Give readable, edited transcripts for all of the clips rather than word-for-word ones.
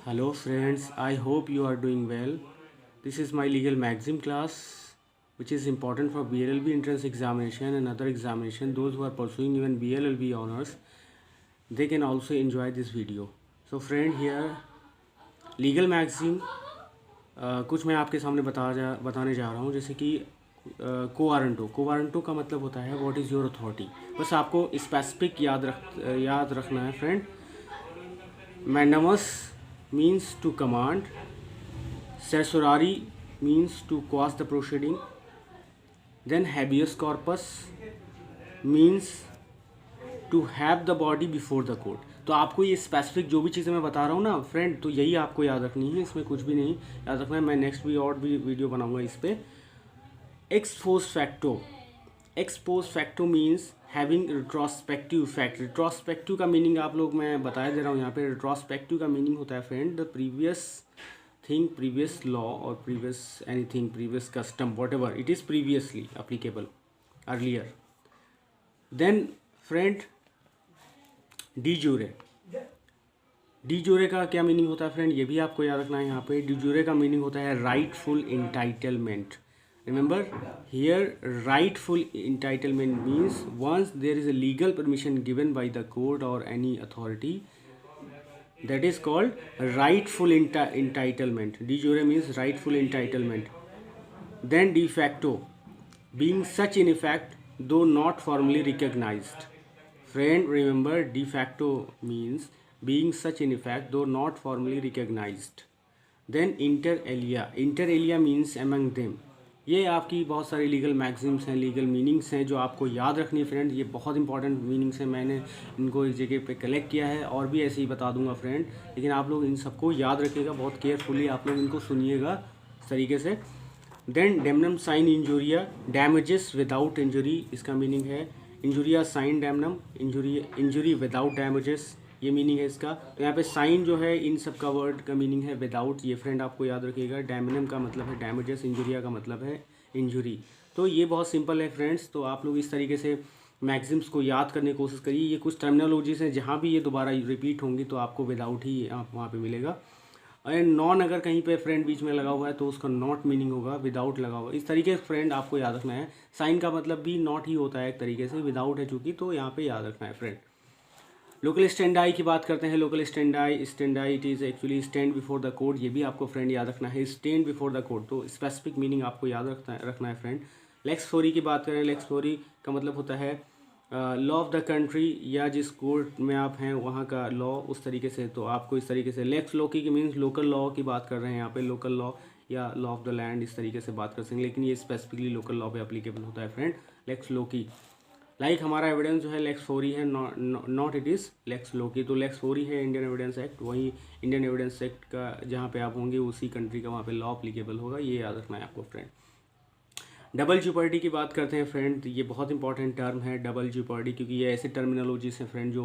Hello friends, I hope you are doing well. This is my legal maxim class which is important for BLLB entrance examination and other examination. Those who are pursuing even BLLB honors, they can also enjoy this video. So friend, here legal maxim कुछ मैं आपके सामने बताने जा रहा हूँ, जैसे कि कोवारंटो का मतलब होता है व्हाट इज़ योर अथॉरिटी। बस आपको स्पेसिफिक याद रखना है friend. Mandamus means to command, certiorari means to cause the proceeding, then habeas corpus means to have the body before the court। तो आपको ये स्पेसिफिक जो भी चीज़ें मैं बता रहा हूँ ना फ्रेंड, तो यही आपको याद रखनी है, इसमें कुछ भी नहीं याद रखना है। मैं नेक्स्ट भी और भी वीडियो बनाऊँगा इस पर। X post facto means having retrospective effect. Retrospective का मीनिंग आप लोग मैं बता दे रहा हूँ यहाँ पे। रिट्रोस्पेक्टिव का मीनिंग होता है friend the previous thing, previous law और previous anything, previous custom, whatever it is previously applicable earlier. Then friend de jure का क्या मीनिंग होता है फ्रेंड, ये भी आपको याद रखना है यहाँ पे। डी जूरे का मीनिंग होता है rightful entitlement. Remember here, rightful entitlement means once there is a legal permission given by the court or any authority, that is called rightful entitlement. De jure means rightful entitlement. Then de facto, being such in effect though not formally recognized. Friend, remember de facto means being such in effect though not formally recognized. Then inter alia means among them। ये आपकी बहुत सारी legal maxims हैं, legal meanings हैं जो आपको याद रखनी है फ्रेंड। ये बहुत इंपॉर्टेंट मीनिंग्स हैं, मैंने इनको एक जगह पे कलेक्ट किया है और भी ऐसे ही बता दूंगा फ्रेंड, लेकिन आप लोग इन सबको याद रखिएगा, बहुत केयरफुली आप लोग इनको सुनिएगा इस तरीके से। Then damnum sine injuria, damages without injury, इसका मीनिंग है injuria sine damnum, injury without damages, ये मीनिंग है इसका। तो यहाँ पे साइन जो है इन सब का वर्ड का मीनिंग है विदाउट, ये फ्रेंड आपको याद रखिएगा। डैमनम का मतलब है डैमेजेस, इंजूरिया का मतलब है इंजरी। तो ये बहुत सिंपल है फ्रेंड्स। तो आप लोग इस तरीके से मैगजीम्स को याद करने की कोशिश करिए। ये कुछ टर्मिनोलॉजीज हैं, जहाँ भी ये दोबारा रिपीट होंगी तो आपको विदाउट ही आप वहाँ पे मिलेगा। और नॉन अगर कहीं पे फ्रेंड बीच में लगा हुआ है तो उसका नॉट मीनिंग होगा, विदाउट लगा हुआ। इस तरीके से फ्रेंड आपको याद रखना है। साइन का मतलब भी नॉट ही होता है एक तरीके से, विदाउट है चूँकि, तो यहाँ पर याद रखना है फ्रेंड। लोकल स्टैंडाई की बात करते हैं। Local स्टैंडाई it is actually stand before the court, ये भी आपको फ्रेंड याद रखना है, स्टैंड बिफोर द कोर्ट। तो स्पेसिफिक मीनिंग आपको याद रखना है फ्रेंड। लेक्स फोरी की बात करें, लेक्स फोरी का मतलब होता है लॉ ऑफ द कंट्री, या जिस कोर्ट में आप हैं वहाँ का लॉ, उस तरीके से। तो आपको इस तरीके से लेक्स लोकी की मीन्स लोकल लॉ की बात कर रहे हैं यहाँ पे, लोकल लॉ या लॉ ऑफ द लैंड, इस तरीके से बात कर सकते हैं, लेकिन ये स्पेसिफिकली लोकल लॉ पे अप्लीकेबल होता है फ्रेंड, लेक्स लोकी। लाइक हमारा एविडेंस जो है लेक्स फोरी है, नॉट इट इज़ लेक्स लोकी। तो लेक्स फोरी है इंडियन एविडेंस एक्ट, वही इंडियन एविडेंस एक्ट का जहाँ पे आप होंगे उसी कंट्री का वहाँ पे लॉ अप्लीकेबल होगा, ये याद रखना है आपको फ्रेंड। डबल ज्योपर्डी की बात करते हैं फ्रेंड। ये बहुत इंपॉर्टेंट टर्म है डबल ज्योपर्डी, क्योंकि ये ऐसे टर्मिनोलॉजीज हैं फ्रेंड जो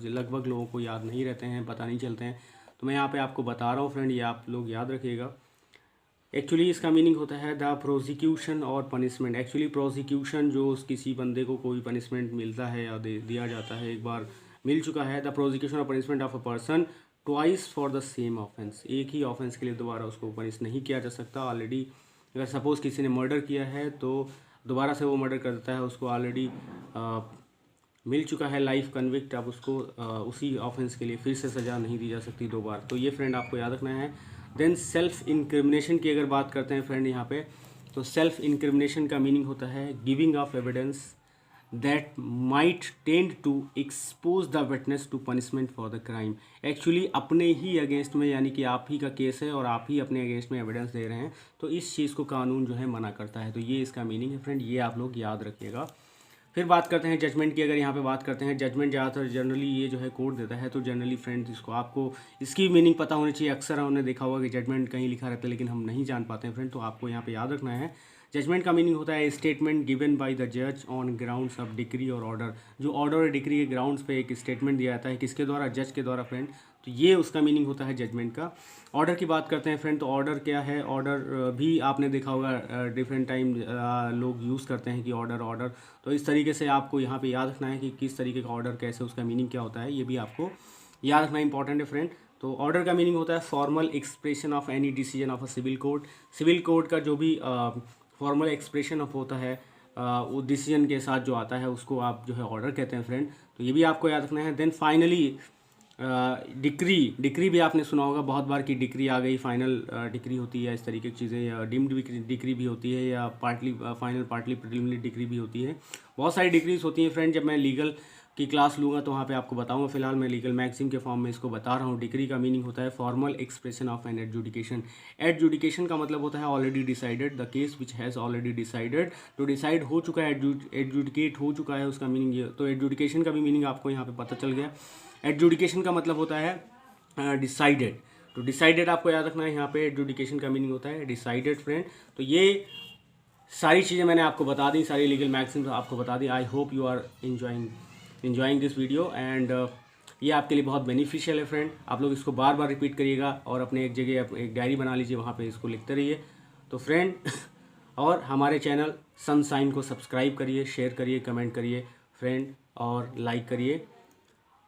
लगभग लोगों को याद नहीं रहते हैं, पता नहीं चलते हैं। तो मैं यहाँ पे आपको बता रहा हूँ फ्रेंड, ये आप लोग याद रखिएगा। एक्चुअली इसका मीनिंग होता है द प्रोसिक्यूशन और पनिशमेंट। एक्चुअली प्रोसिक्यूशन जो किसी बंदे को कोई पनिशमेंट मिलता है या दिया जाता है, एक बार मिल चुका है, द प्रोसिक्यूशन और punishment of a person twice for the same offence. एक ही ऑफेंस के लिए दोबारा उसको पनिश नहीं किया जा सकता। ऑलरेडी अगर सपोज़ किसी ने मर्डर किया है तो दोबारा से वो मर्डर कर देता है, उसको ऑलरेडी मिल चुका है लाइफ कन्विक्ट, अब उसको उसी ऑफेंस के लिए फिर से सज़ा नहीं दी जा सकती दो बार। तो ये फ्रेंड आपको याद रखना है। देन सेल्फ इंक्रिमिनेशन की अगर बात करते हैं फ्रेंड यहाँ पे, तो सेल्फ इंक्रिमिनेशन का मीनिंग होता है giving of evidence that might tend to expose the witness to punishment for the crime. Actually अपने ही अगेंस्ट में, यानी कि आप ही का केस है और आप ही अपने अगेंस्ट में एविडेंस दे रहे हैं, तो इस चीज़ को कानून जो है मना करता है। तो ये इसका मीनिंग है फ्रेंड, ये आप लोग याद रखिएगा। फिर बात करते हैं जजमेंट की। अगर यहाँ पे बात करते हैं जजमेंट, ज़्यादातर जनरली ये जो है कोर्ट देता है, तो जनरली फ्रेंड्स इसको आपको इसकी मीनिंग पता होनी चाहिए। अक्सर हमने देखा होगा कि जजमेंट कहीं लिखा रहता है लेकिन हम नहीं जान पाते हैं फ्रेंड, तो आपको यहाँ पे याद रखना है। जजमेंट का मीनिंग होता है स्टेटमेंट गिवन बाय द जज ऑन ग्राउंड्स ऑफ डिक्री और ऑर्डर। जो ऑर्डर और डिक्री के ग्राउंड्स पे एक स्टेटमेंट दिया जाता है, किसके द्वारा? जज के द्वारा फ्रेंड। तो ये उसका मीनिंग होता है जजमेंट का। ऑर्डर की बात करते हैं फ्रेंड, तो ऑर्डर क्या है? ऑर्डर भी आपने देखा होगा डिफरेंट टाइम लोग यूज़ करते हैं कि ऑर्डर। तो इस तरीके से आपको यहाँ पे याद रखना है कि किस तरीके का ऑर्डर, कैसे, उसका मीनिंग क्या होता है, ये भी आपको याद रखना इंपॉर्टेंट है फ्रेंड। तो ऑर्डर का मीनिंग होता है formal expression of any decision of a civil court. Civil court का जो भी फॉर्मल एक्सप्रेशन ऑफ होता है वो डिसीजन के साथ जो आता है उसको आप जो है ऑर्डर कहते हैं फ्रेंड। तो ये भी आपको याद रखना है। देन फाइनली डिक्री भी आपने सुना होगा बहुत बार कि डिक्री आ गई, फाइनल डिक्री होती है, इस तरीके की चीज़ें, या डीम्ड डिक्री भी होती है, या partly final partly preliminary decree भी होती है। बहुत सारी डिक्रीज होती हैं फ्रेंड। जब मैं लीगल की क्लास लूँगा तो वहाँ पे आपको बताऊँगा। फिलहाल मैं लीगल मैक्सिम के फॉर्म में इसको बता रहा हूँ। डिक्री का मीनिंग होता है formal expression of an adjudication. Adjudication का मतलब होता है already decided, the case which has already decided. तो डिसाइड हो चुका है, एडजुडिकेट हो चुका है, उसका मीनिंग ये। तो एडजुडिकेशन का भी मीनिंग आपको यहाँ पे पता चल गया। एडजुडिकेशन का मतलब होता है डिसाइडेड। तो डिसाइडेड आपको याद रखना है। यहाँ पे एडजुडिकेशन का मीनिंग होता है डिसाइडेड फ्रेंड। तो ये सारी चीज़ें मैंने आपको बता दी, सारी लीगल मैक्सिम्स आपको बता दी। I hope you are enjoying this video and ये आपके लिए बहुत बेनिफिशियल है फ्रेंड। आप लोग इसको बार बार रिपीट करिएगा और अपने एक जगह एक डायरी बना लीजिए, वहाँ पे इसको लिखते रहिए। तो फ्रेंड और हमारे चैनल सनसाइन को सब्सक्राइब करिए, शेयर करिए, कमेंट करिए फ्रेंड, और लाइक करिए।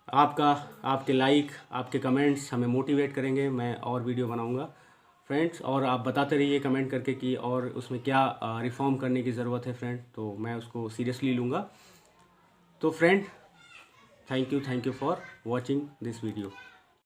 आपके लाइक, आपके कमेंट्स हमें मोटिवेट करेंगे, मैं और वीडियो बनाऊंगा फ्रेंड्स। और आप बताते रहिए कमेंट करके कि और उसमें क्या रिफॉर्म करने की ज़रूरत है फ्रेंड, तो मैं उसको सीरियसली लूँगा। तो friend thank you for watching this video.